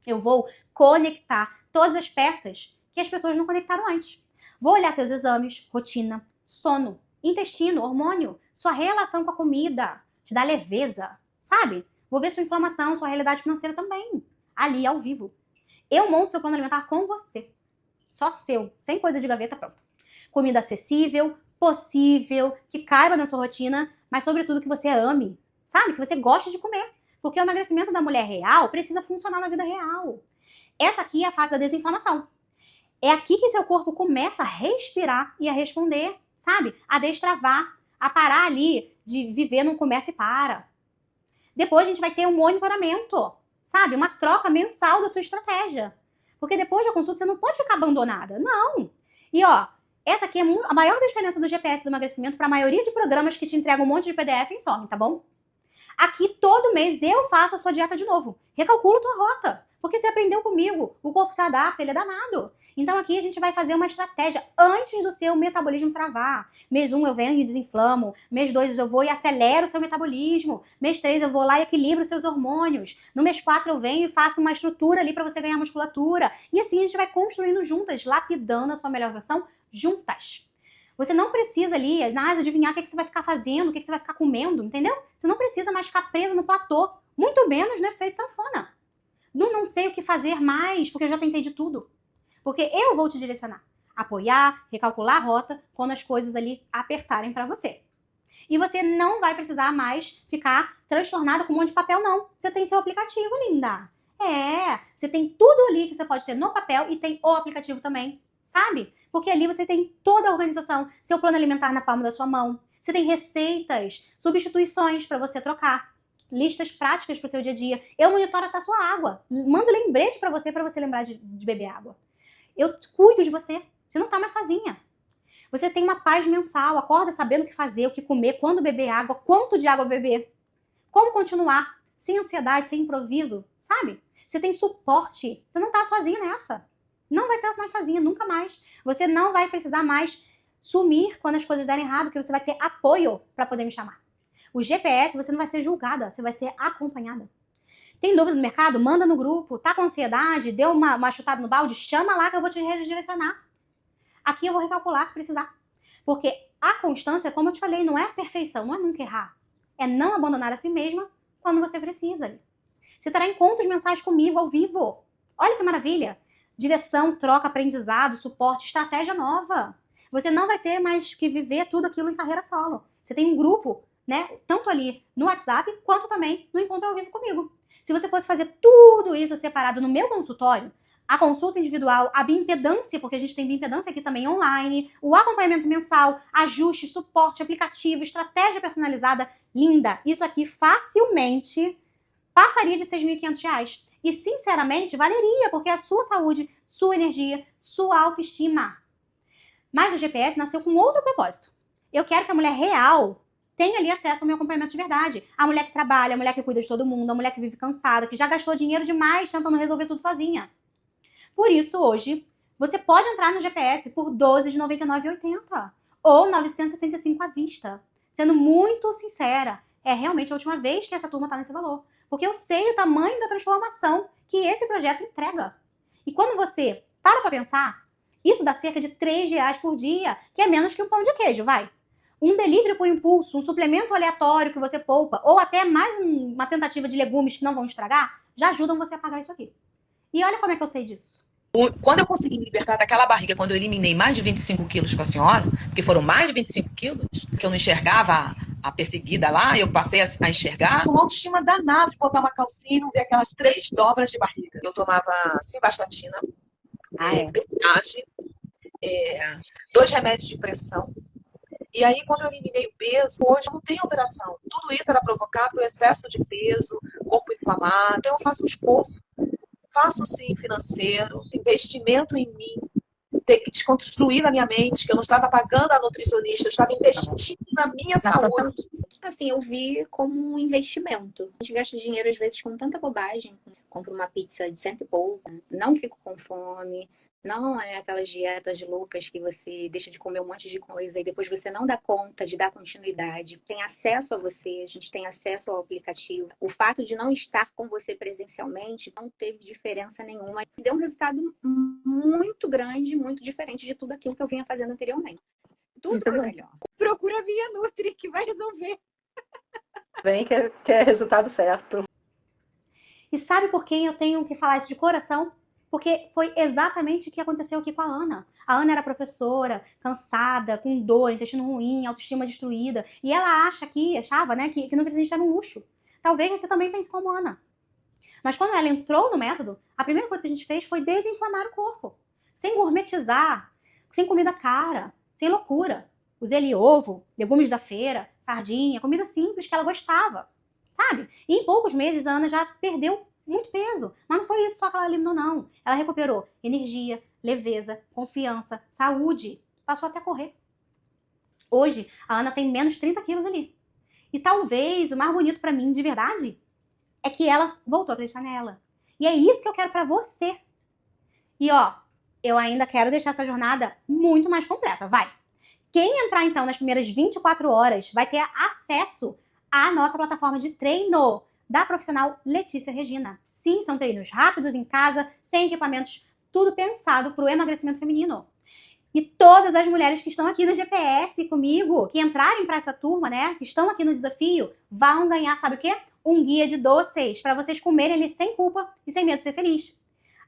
Eu vou conectar todas as peças que as pessoas não conectaram antes. Vou olhar seus exames, rotina, sono, intestino, hormônio, sua relação com a comida, te dá leveza, sabe? Vou ver sua inflamação, sua realidade financeira também, ali ao vivo. Eu monto seu plano alimentar com você. Só seu, sem coisa de gaveta pronta. Comida acessível, possível, que caiba na sua rotina, mas sobretudo que você ame, sabe? Que você goste de comer. Porque o emagrecimento da mulher real precisa funcionar na vida real. Essa aqui é a fase da desinflamação. É aqui que seu corpo começa a respirar e a responder, sabe? A destravar, a parar ali de viver num começa e para. Depois a gente vai ter um monitoramento, sabe? Uma troca mensal da sua estratégia. Porque depois da consulta você não pode ficar abandonada. Não! E ó, essa aqui é a maior diferença do GPS do emagrecimento para a maioria de programas que te entregam um monte de PDF e some, tá bom? Aqui, todo mês, eu faço a sua dieta de novo. Recalculo tua rota. Porque você aprendeu comigo. O corpo se adapta, ele é danado. Então, aqui a gente vai fazer uma estratégia antes do seu metabolismo travar. Mês 1 eu venho e desinflamo. Mês 2 eu vou e acelero o seu metabolismo. Mês 3 eu vou lá e equilibro os seus hormônios. No mês 4 eu venho e faço uma estrutura ali para você ganhar musculatura. E assim a gente vai construindo juntas, lapidando a sua melhor versão juntas. Você não precisa ali, adivinhar o que você vai ficar fazendo, o que você vai ficar comendo, entendeu? Você não precisa mais ficar presa no platô, muito menos no efeito sanfona. Não sei o que fazer mais, porque eu já tentei de tudo. Porque eu vou te direcionar, apoiar, recalcular a rota, quando as coisas ali apertarem pra você. E você não vai precisar mais ficar transtornada com um monte de papel, não. Você tem seu aplicativo, linda. Você tem tudo ali que você pode ter no papel e tem o aplicativo também, sabe? Porque ali você tem toda a organização, seu plano alimentar na palma da sua mão. Você tem receitas, substituições para você trocar, listas práticas para o seu dia a dia. Eu monitoro até a sua água. Mando lembrete para você lembrar de beber água. Eu cuido de você. Você não tá mais sozinha. Você tem uma paz mensal, acorda sabendo o que fazer, o que comer, quando beber água, quanto de água beber. Como continuar, sem ansiedade, sem improviso, sabe? Você tem suporte. Você não tá sozinha nessa. Não vai estar mais sozinha, nunca mais. Você não vai precisar mais sumir quando as coisas derem errado, porque você vai ter apoio para poder me chamar. O GPS, você não vai ser julgada, você vai ser acompanhada. Tem dúvida no mercado? Manda no grupo. Tá com ansiedade? Deu uma chutada no balde? Chama lá que eu vou te redirecionar. Aqui eu vou recalcular se precisar. Porque a constância, como eu te falei, não é perfeição, não é nunca errar. É não abandonar a si mesma quando você precisa. Você terá encontros mensais comigo ao vivo. Olha que maravilha. Direção, troca, aprendizado, suporte, estratégia nova. Você não vai ter mais que viver tudo aquilo em carreira solo. Você tem um grupo, né? Tanto ali no WhatsApp, quanto também no encontro ao vivo comigo. Se você fosse fazer tudo isso separado no meu consultório, a consulta individual, a bioimpedância, porque a gente tem bioimpedância aqui também online, o acompanhamento mensal, ajuste, suporte, aplicativo, estratégia personalizada, linda. Isso aqui facilmente passaria de R$6.500. E, sinceramente, valeria, porque é a sua saúde, sua energia, sua autoestima. Mas o GPS nasceu com outro propósito. Eu quero que a mulher real tenha ali acesso ao meu acompanhamento de verdade. A mulher que trabalha, a mulher que cuida de todo mundo, a mulher que vive cansada, que já gastou dinheiro demais tentando resolver tudo sozinha. Por isso, hoje, você pode entrar no GPS por R$12 de R$ 99,80 ou R$ 965 à vista. Sendo muito sincera, é realmente a última vez que essa turma está nesse valor. Porque eu sei o tamanho da transformação que esse projeto entrega. E quando você para pensar, isso dá cerca de R$3 por dia, que é menos que um pão de queijo, vai. Um delivery por impulso, um suplemento aleatório que você poupa, ou até mais uma tentativa de legumes que não vão estragar, já ajudam você a pagar isso aqui. E olha como é que eu sei disso. Quando eu consegui me libertar daquela barriga, quando eu eliminei mais de 25 quilos com a senhora, porque foram mais de 25 quilos, que eu não enxergava a perseguida lá, eu passei a enxergar, uma autoestima danada de botar uma calcinha e não ver aquelas 3 dobras de barriga. Eu tomava simvastatina, Bepage, 2 remédios de pressão. E aí, quando eu eliminei o peso, hoje não tem alteração. Tudo isso era provocado pelo excesso de peso, corpo inflamado. Então, eu faço um esforço. Faço sim financeiro, investimento em mim, ter que desconstruir na minha mente que eu não estava pagando a nutricionista, eu estava investindo na minha saúde. Assim, eu vi como um investimento. A gente gasta dinheiro às vezes com tanta bobagem. Compro uma pizza de 100 e pouco, não fico com fome. Não é aquelas dietas loucas que você deixa de comer um monte de coisa e depois você não dá conta de dar continuidade. Tem acesso a você, a gente tem acesso ao aplicativo. O fato de não estar com você presencialmente não teve diferença nenhuma. Deu um resultado muito grande, muito diferente de tudo aquilo que eu vinha fazendo anteriormente. Tudo foi melhor. Procura a Via Nutri, que vai resolver. Vem que é resultado certo. E sabe por que eu tenho que falar isso de coração? Porque foi exatamente o que aconteceu aqui com a Ana. A Ana era professora, cansada, com dor, intestino ruim, autoestima destruída. E ela achava, né, que nutricionista era um luxo. Talvez você também pense como a Ana. Mas quando ela entrou no método, a primeira coisa que a gente fez foi desinflamar o corpo. Sem gourmetizar, sem comida cara, sem loucura. Usei ali ovo, legumes da feira, sardinha, comida simples que ela gostava, sabe? E em poucos meses a Ana já perdeu muito peso. Mas não foi isso só que ela eliminou, não. Ela recuperou energia, leveza, confiança, saúde. Passou até a correr. Hoje, a Ana tem menos 30 quilos ali. E talvez o mais bonito pra mim, de verdade, é que ela voltou a acreditar nela. E é isso que eu quero pra você. E ó, eu ainda quero deixar essa jornada muito mais completa. Vai! Quem entrar, então, nas primeiras 24 horas vai ter acesso à nossa plataforma de treino da profissional Letícia Regina. Sim, são treinos rápidos, em casa, sem equipamentos, tudo pensado para o emagrecimento feminino. E todas as mulheres que estão aqui no GPS comigo, que entrarem para essa turma, né, que estão aqui no desafio, vão ganhar, sabe o quê? Um guia de doces para vocês comerem ali sem culpa e sem medo de ser feliz.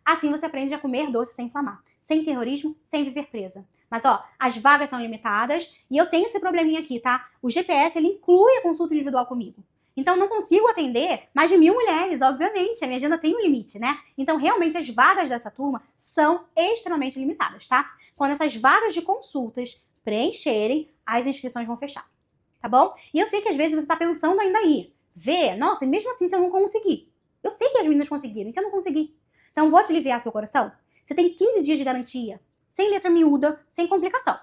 Assim você aprende a comer doce sem inflamar, sem terrorismo, sem viver presa. Mas ó, as vagas são limitadas e eu tenho esse probleminha aqui, tá? O GPS, ele inclui a consulta individual comigo. Então, não consigo atender mais de 1000 mulheres, obviamente. A minha agenda tem um limite, né? Então, realmente, as vagas dessa turma são extremamente limitadas, tá? Quando essas vagas de consultas preencherem, as inscrições vão fechar, tá bom? E eu sei que às vezes você tá pensando ainda aí, nossa, e mesmo assim se eu não conseguir. Eu sei que as meninas conseguiram, e se eu não conseguir? Então, vou te aliviar seu coração. Você tem 15 dias de garantia, sem letra miúda, sem complicação.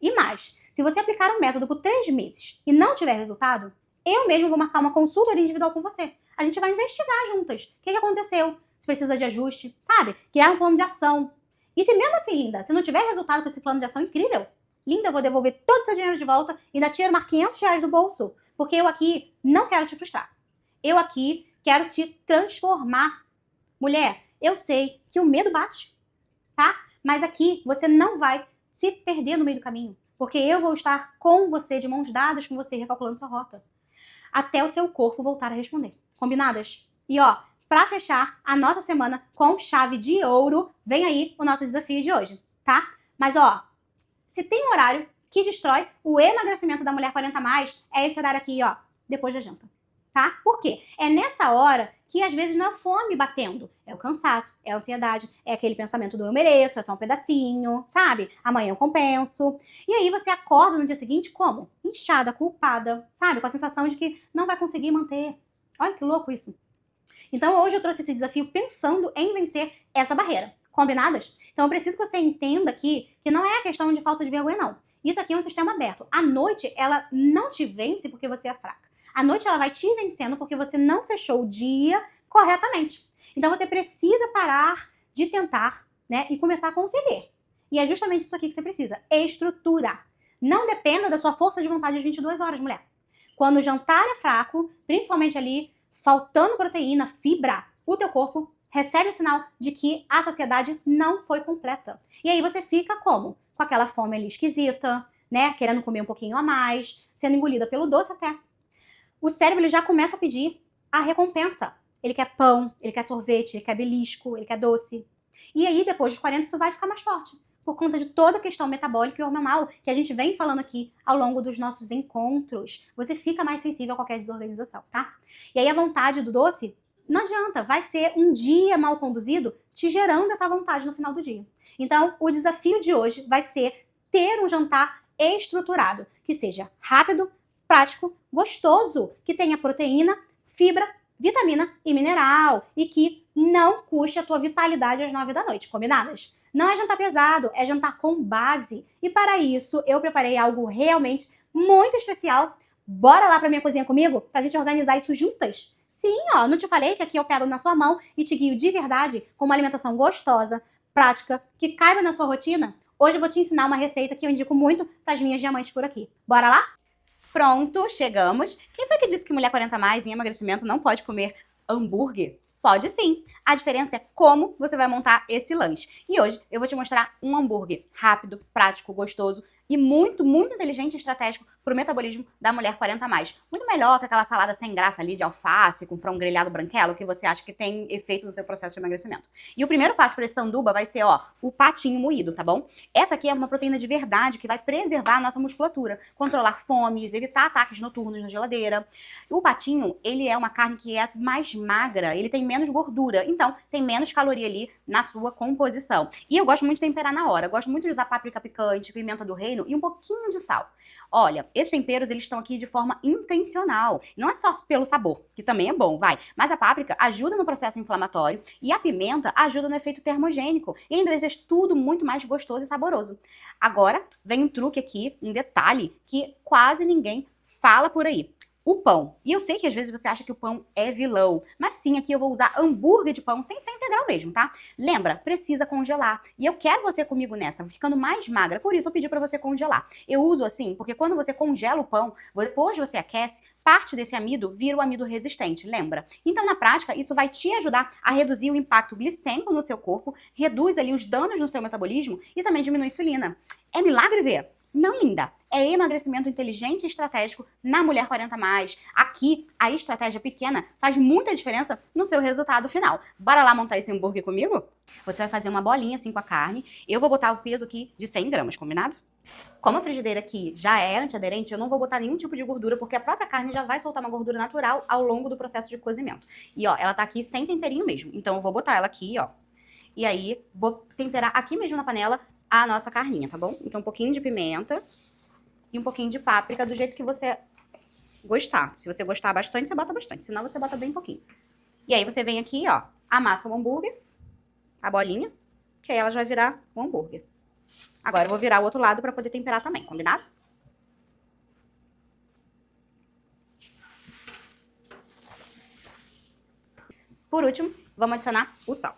E mais, se você aplicar um método por 3 meses e não tiver resultado, eu mesmo vou marcar uma consultoria individual com você. A gente vai investigar juntas. O que aconteceu? Se precisa de ajuste, sabe? Criar um plano de ação. E se mesmo assim, linda, se não tiver resultado com esse plano de ação incrível, linda, eu vou devolver todo o seu dinheiro de volta e ainda tiro mais R$500 do bolso. Porque eu aqui não quero te frustrar. Eu aqui quero te transformar. Mulher, eu sei que o medo bate, tá? Mas aqui você não vai se perder no meio do caminho. Porque eu vou estar com você, de mãos dadas com você, recalculando sua rota. Até o seu corpo voltar a responder. Combinadas? E ó, pra fechar a nossa semana com chave de ouro, vem aí o nosso desafio de hoje, tá? Mas ó, se tem um horário que destrói o emagrecimento da mulher 40+, é esse horário aqui, ó, depois da janta, tá? Por quê? É nessa hora que às vezes não é fome batendo, é o cansaço, é a ansiedade, é aquele pensamento do eu mereço, é só um pedacinho, sabe? Amanhã eu compenso. E aí você acorda no dia seguinte como? Inchada, culpada, sabe? Com a sensação de que não vai conseguir manter. Olha que louco isso. Então hoje eu trouxe esse desafio pensando em vencer essa barreira. Combinadas? Então eu preciso que você entenda aqui que não é a questão de falta de vergonha, não. Isso aqui é um sistema aberto. À noite, ela não te vence porque você é fraca. À noite ela vai te vencendo porque você não fechou o dia corretamente. Então você precisa parar de tentar, né, e começar a conseguir. E é justamente isso aqui que você precisa, estruturar. Não dependa da sua força de vontade às 22 horas, mulher. Quando o jantar é fraco, principalmente ali, faltando proteína, fibra, o teu corpo recebe o sinal de que a saciedade não foi completa. E aí você fica como? Com aquela fome ali esquisita, né, querendo comer um pouquinho a mais, sendo engolida pelo doce até. O cérebro ele já começa a pedir a recompensa. Ele quer pão, ele quer sorvete, ele quer belisco, ele quer doce. E aí, depois dos 40, isso vai ficar mais forte. Por conta de toda a questão metabólica e hormonal que a gente vem falando aqui ao longo dos nossos encontros. Você fica mais sensível a qualquer desorganização, tá? E aí, a vontade do doce, não adianta. Vai ser um dia mal conduzido te gerando essa vontade no final do dia. Então, o desafio de hoje vai ser ter um jantar estruturado. Que seja rápido, prático, gostoso, que tenha proteína, fibra, vitamina e mineral e que não custe a tua vitalidade às 9 da noite, combinadas? Não é jantar pesado, é jantar com base. E para isso, eu preparei algo realmente muito especial. Bora lá pra minha cozinha comigo pra gente organizar isso juntas? Sim, ó, não te falei que aqui eu pego na sua mão e te guio de verdade com uma alimentação gostosa, prática, que caiba na sua rotina? Hoje eu vou te ensinar uma receita que eu indico muito pras minhas diamantes por aqui. Bora lá? Pronto, chegamos. Quem foi que disse que mulher 40+ em emagrecimento não pode comer hambúrguer? Pode sim. A diferença é como você vai montar esse lanche. E hoje eu vou te mostrar um hambúrguer rápido, prático, gostoso e muito, muito inteligente e estratégico para o metabolismo da mulher 40+. Muito melhor que aquela salada sem graça ali de alface com frango grelhado branquelo que você acha que tem efeito no seu processo de emagrecimento. E o primeiro passo para esse sanduba vai ser, ó, o patinho moído, tá bom? Essa aqui é uma proteína de verdade que vai preservar a nossa musculatura, controlar fomes, evitar ataques noturnos na geladeira. O patinho, ele é uma carne que é mais magra, ele tem menos gordura, então tem menos caloria ali na sua composição. E eu gosto muito de temperar na hora, gosto muito de usar páprica picante, pimenta do reino e um pouquinho de sal. Olha, esses temperos, eles estão aqui de forma intencional. Não é só pelo sabor, que também é bom, vai. Mas a páprica ajuda no processo inflamatório e a pimenta ajuda no efeito termogênico. E ainda deixa tudo muito mais gostoso e saboroso. Agora, vem um truque aqui, um detalhe que quase ninguém fala por aí. O pão. E eu sei que às vezes você acha que o pão é vilão, mas sim, aqui eu vou usar hambúrguer de pão sem ser integral mesmo, tá? Lembra, precisa congelar. E eu quero você comigo nessa, ficando mais magra, por isso eu pedi pra você congelar. Eu uso assim, porque quando você congela o pão, depois você aquece, parte desse amido vira o amido resistente, lembra? Então, na prática, isso vai te ajudar a reduzir o impacto glicêmico no seu corpo, reduz ali os danos no seu metabolismo e também diminui a insulina. É milagre ver? Não, linda. É emagrecimento inteligente e estratégico na mulher 40+. Aqui, a estratégia pequena faz muita diferença no seu resultado final. Bora lá montar esse hambúrguer comigo? Você vai fazer uma bolinha assim com a carne. Eu vou botar o peso aqui de 100 gramas, combinado? Como a frigideira aqui já é antiaderente, eu não vou botar nenhum tipo de gordura, porque a própria carne já vai soltar uma gordura natural ao longo do processo de cozimento. E ó, ela tá aqui sem temperinho mesmo. Então eu vou botar ela aqui, ó. E aí, vou temperar aqui mesmo na panela a nossa carninha, tá bom? Então um pouquinho de pimenta e um pouquinho de páprica, do jeito que você gostar. Se você gostar bastante, você bota bastante. Senão você bota bem pouquinho. E aí você vem aqui, ó, amassa o hambúrguer, a bolinha, que aí ela já vai virar o hambúrguer. Agora eu vou virar o outro lado pra poder temperar também, combinado? Por último, vamos adicionar o sal.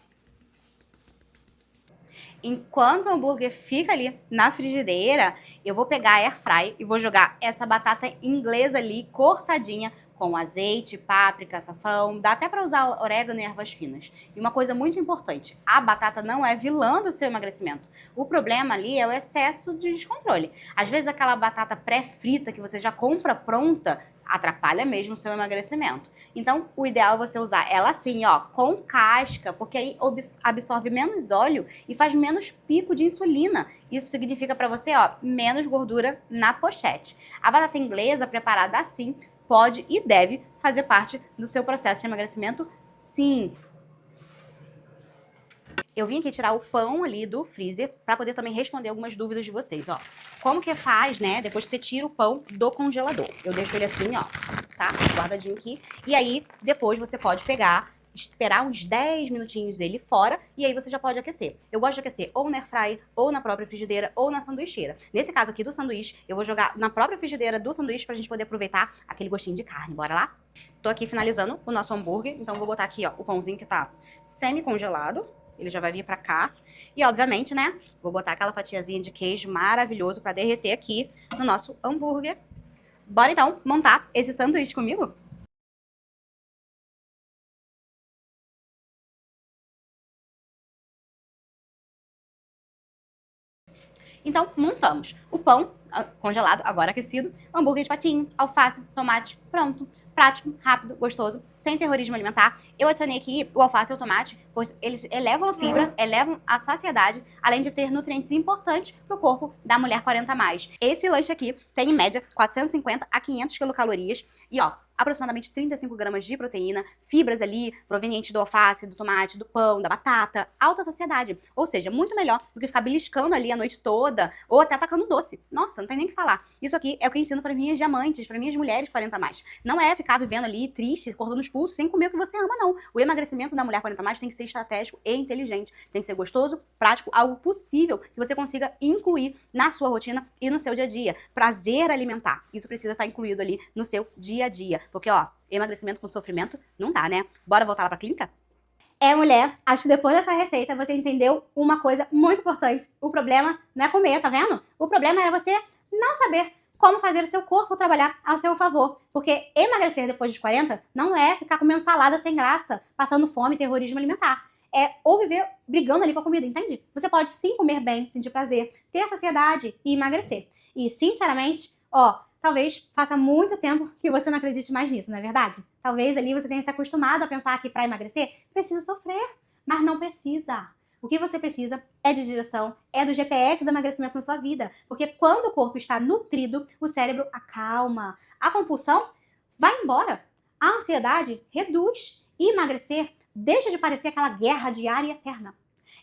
Enquanto o hambúrguer fica ali na frigideira, eu vou pegar a airfry e vou jogar essa batata inglesa ali, cortadinha, com azeite, páprica, açafrão, dá até para usar orégano e ervas finas. E uma coisa muito importante, a batata não é vilã do seu emagrecimento. O problema ali é o excesso de descontrole. Às vezes aquela batata pré-frita que você já compra pronta, atrapalha mesmo o seu emagrecimento. Então, o ideal é você usar ela assim, ó, com casca, porque aí absorve menos óleo e faz menos pico de insulina. Isso significa para você, ó, menos gordura na pochete. A batata inglesa preparada assim pode e deve fazer parte do seu processo de emagrecimento, sim. Eu vim aqui tirar o pão ali do freezer para poder também responder algumas dúvidas de vocês, ó. Como que faz, né, depois que você tira o pão do congelador? Eu deixo ele assim, ó, tá? Guardadinho aqui. E aí, depois você pode pegar, esperar uns 10 minutinhos ele fora e aí você já pode aquecer. Eu gosto de aquecer ou na airfryer, ou na própria frigideira, ou na sanduicheira. Nesse caso aqui do sanduíche, eu vou jogar na própria frigideira do sanduíche pra gente poder aproveitar aquele gostinho de carne. Bora lá? Tô aqui finalizando o nosso hambúrguer, então vou botar aqui, ó, o pãozinho que tá semi-congelado. Ele já vai vir pra cá. E, obviamente, né, vou botar aquela fatiazinha de queijo maravilhoso pra derreter aqui no nosso hambúrguer. Bora, então, montar esse sanduíche comigo? Então, montamos o pão congelado, agora aquecido, hambúrguer de patinho, alface, tomate, pronto. Prático, rápido, gostoso, sem terrorismo alimentar. Eu adicionei aqui o alface e o tomate, pois eles elevam a fibra, elevam a saciedade, além de ter nutrientes importantes para o corpo da mulher 40+. Esse lanche aqui tem, em média, 450 a 500 quilocalorias e, ó, aproximadamente 35 gramas de proteína, fibras ali, provenientes do alface, do tomate, do pão, da batata, alta saciedade. Ou seja, muito melhor do que ficar beliscando ali a noite toda ou até atacando doce. Nossa, não tem nem o que falar. Isso aqui é o que eu ensino para minhas diamantes, para minhas mulheres 40+. Não é ficar vivendo ali triste, cortando os pulsos, sem comer o que você ama, não. O emagrecimento da mulher 40+, tem que ser estratégico e inteligente. Tem que ser gostoso, prático, algo possível que você consiga incluir na sua rotina e no seu dia a dia. Prazer alimentar. Isso precisa estar incluído ali no seu dia a dia. Porque, ó, emagrecimento com sofrimento não dá, né? Bora voltar lá pra clínica? Mulher, acho que depois dessa receita você entendeu uma coisa muito importante. O problema não é comer, tá vendo? O problema era você não saber como fazer o seu corpo trabalhar ao seu favor. Porque emagrecer depois dos 40 não é ficar comendo salada sem graça, passando fome e terrorismo alimentar. É ou viver brigando ali com a comida, entende? Você pode sim comer bem, sentir prazer, ter saciedade e emagrecer. E, sinceramente, ó, talvez faça muito tempo que você não acredite mais nisso, não é verdade? Talvez ali você tenha se acostumado a pensar que para emagrecer precisa sofrer, mas não precisa. O que você precisa é de direção, é do GPS do emagrecimento na sua vida. Porque quando o corpo está nutrido, o cérebro acalma. A compulsão vai embora. A ansiedade reduz. E emagrecer deixa de parecer aquela guerra diária e eterna.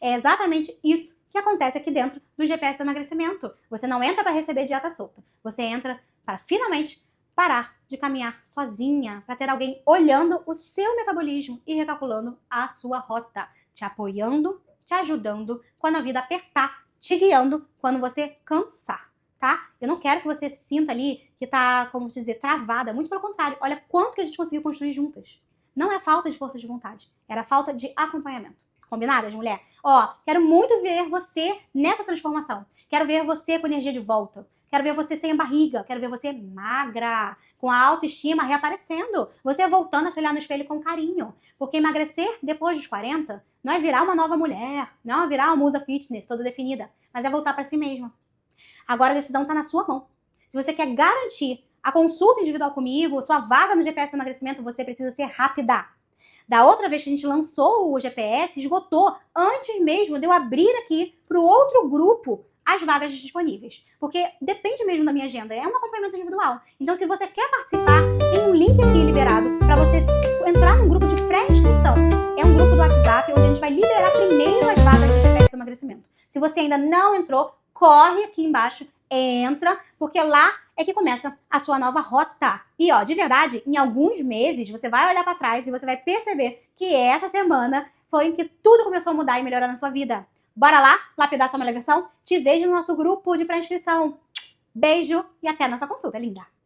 É exatamente isso que acontece aqui dentro do GPS do emagrecimento. Você não entra para receber dieta solta. Você entra para finalmente parar de caminhar sozinha, para ter alguém olhando o seu metabolismo e recalculando a sua rota, te apoiando, te ajudando quando a vida apertar, te guiando quando você cansar, tá? Eu não quero que você se sinta ali que tá, como dizer, travada. Muito pelo contrário. Olha quanto que a gente conseguiu construir juntas. Não é falta de força de vontade, era falta de acompanhamento. Combinadas, mulher? Ó, quero muito ver você nessa transformação. Quero ver você com energia de volta. Quero ver você sem barriga. Quero ver você magra, com a autoestima reaparecendo. Você voltando a se olhar no espelho com carinho. Porque emagrecer depois dos 40 não é virar uma nova mulher. Não é virar uma musa fitness toda definida. Mas é voltar para si mesma. Agora a decisão está na sua mão. Se você quer garantir a consulta individual comigo, sua vaga no GPS do emagrecimento, você precisa ser rápida. Da outra vez que a gente lançou o GPS, esgotou antes mesmo de eu abrir aqui para o outro grupo as vagas disponíveis. Porque depende mesmo da minha agenda, é um acompanhamento individual. Então, se você quer participar, tem um link aqui liberado para você entrar num grupo de pré-inscrição. É um grupo do WhatsApp onde a gente vai liberar primeiro as vagas do GPS do emagrecimento. Se você ainda não entrou, corre aqui embaixo, entra, porque lá é que começa a sua nova rota. E ó, de verdade, em alguns meses você vai olhar para trás e você vai perceber que essa semana foi em que tudo começou a mudar e melhorar na sua vida. Bora lá, lapidar sua melhor versão? Te vejo no nosso grupo de pré-inscrição. Beijo e até a nossa consulta, linda!